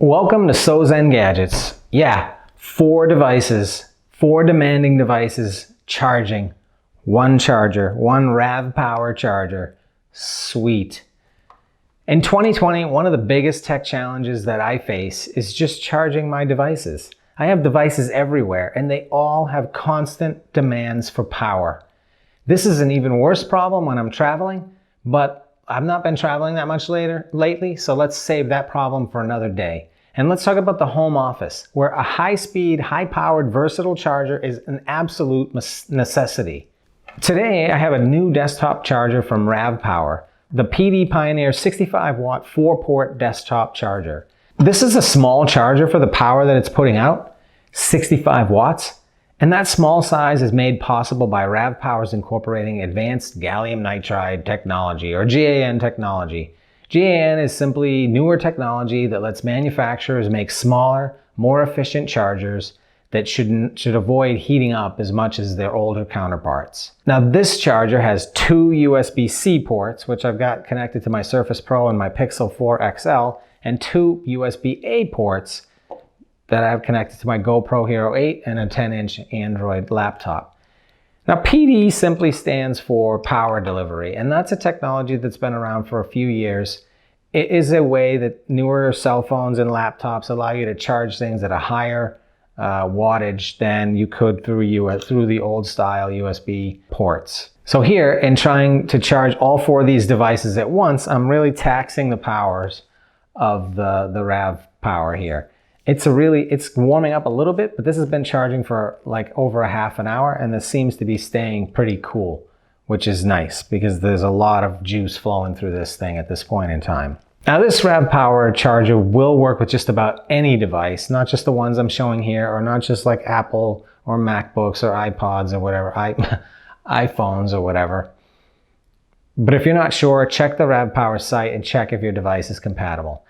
Welcome to So Zen Gadgets. Yeah, 4 devices, 4 demanding devices charging. One charger, one RavPower charger. Sweet. In 2020, one of the biggest tech challenges that I face is just charging my devices. I have devices everywhere and they all have constant demands for power. This is an even worse problem when I'm traveling, but I've not been traveling that much lately, so let's save that problem for another day. And let's talk about the home office, where a high-speed, high-powered, versatile charger is an absolute necessity. Today, I have a new desktop charger from RavPower, the PD Pioneer 65-watt 4-port desktop charger. This is a small charger for the power that it's putting out, 65 watts. And that small size is made possible by RavPower's incorporating advanced gallium nitride technology, or GaN technology. GaN is simply newer technology that lets manufacturers make smaller, more efficient chargers that should avoid heating up as much as their older counterparts. Now this charger has 2 USB-C ports, which I've got connected to my Surface Pro and my Pixel 4 XL, and 2 USB-A ports that I have connected to my GoPro Hero 8 and a 10-inch Android laptop. Now PD simply stands for power delivery, and that's a technology that's been around for a few years. It is a way that newer cell phones and laptops allow you to charge things at a higher wattage than you could through the old style USB ports. So here, in trying to charge all 4 of these devices at once, I'm really taxing the powers of the RavPower here. It's warming up a little bit, but this has been charging for like over a half an hour, and this seems to be staying pretty cool, which is nice because there's a lot of juice flowing through this thing at this point in time. Now this RavPower charger will work with just about any device, not just the ones I'm showing here, or not just like Apple or MacBooks or iPods or whatever, iPhones or whatever. But if you're not sure, check the RavPower site and check if your device is compatible.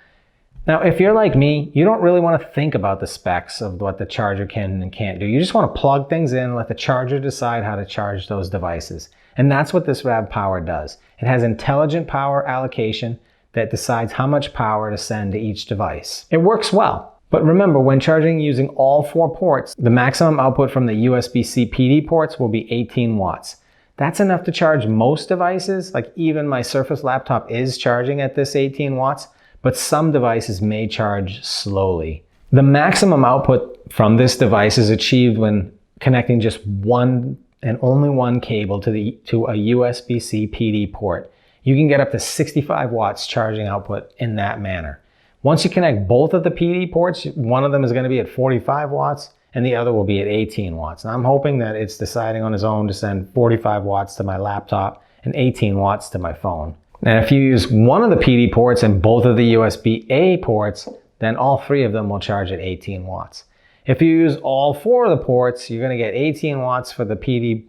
Now, if you're like me, you don't really want to think about the specs of what the charger can and can't do. You just want to plug things in and let the charger decide how to charge those devices. And that's what this RavPower does. It has intelligent power allocation that decides how much power to send to each device. It works well. But remember, when charging using all 4 ports, the maximum output from the USB-C PD ports will be 18 watts. That's enough to charge most devices, like even my Surface laptop is charging at this 18 watts. But some devices may charge slowly. The maximum output from this device is achieved when connecting just one and only one cable to a USB-C PD port. You can get up to 65 watts charging output in that manner. Once you connect both of the PD ports, one of them is going to be at 45 watts and the other will be at 18 watts. And I'm hoping that it's deciding on its own to send 45 watts to my laptop and 18 watts to my phone. And if you use one of the PD ports and both of the USB-A ports, then all 3 of them will charge at 18 watts. If you use all 4 of the ports, you're going to get 18 watts for the PD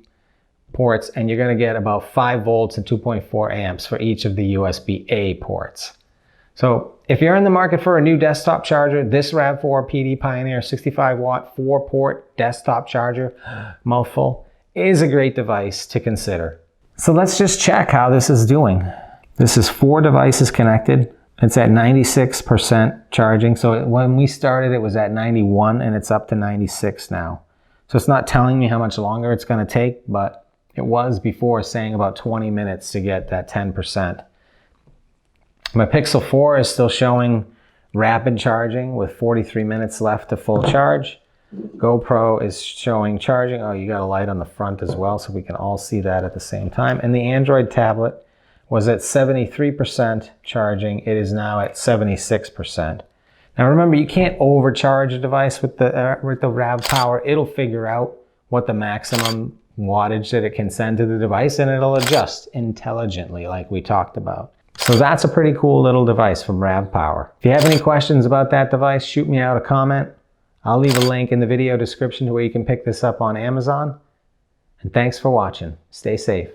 ports, and you're going to get about 5 volts and 2.4 amps for each of the USB-A ports. So if you're in the market for a new desktop charger, this RavPower PD Pioneer 65-watt 4-port desktop charger, mouthful, is a great device to consider. So let's just check how this is doing. This is 4 devices connected. It's at 96% charging. So when we started, it was at 91 and it's up to 96 now. So it's not telling me how much longer it's going to take, but it was before saying about 20 minutes to get that 10%. My Pixel 4 is still showing rapid charging with 43 minutes left to full charge. GoPro is showing charging. Oh, you got a light on the front as well, so we can all see that at the same time. And the Android tablet was at 73% charging. It is now at 76%. Now remember, you can't overcharge a device with the RavPower. It'll figure out what the maximum wattage that it can send to the device, and it'll adjust intelligently like we talked about. So that's a pretty cool little device from RavPower. If you have any questions about that device, shoot me out a comment. I'll leave a link in the video description to where you can pick this up on Amazon. And thanks for watching. Stay safe.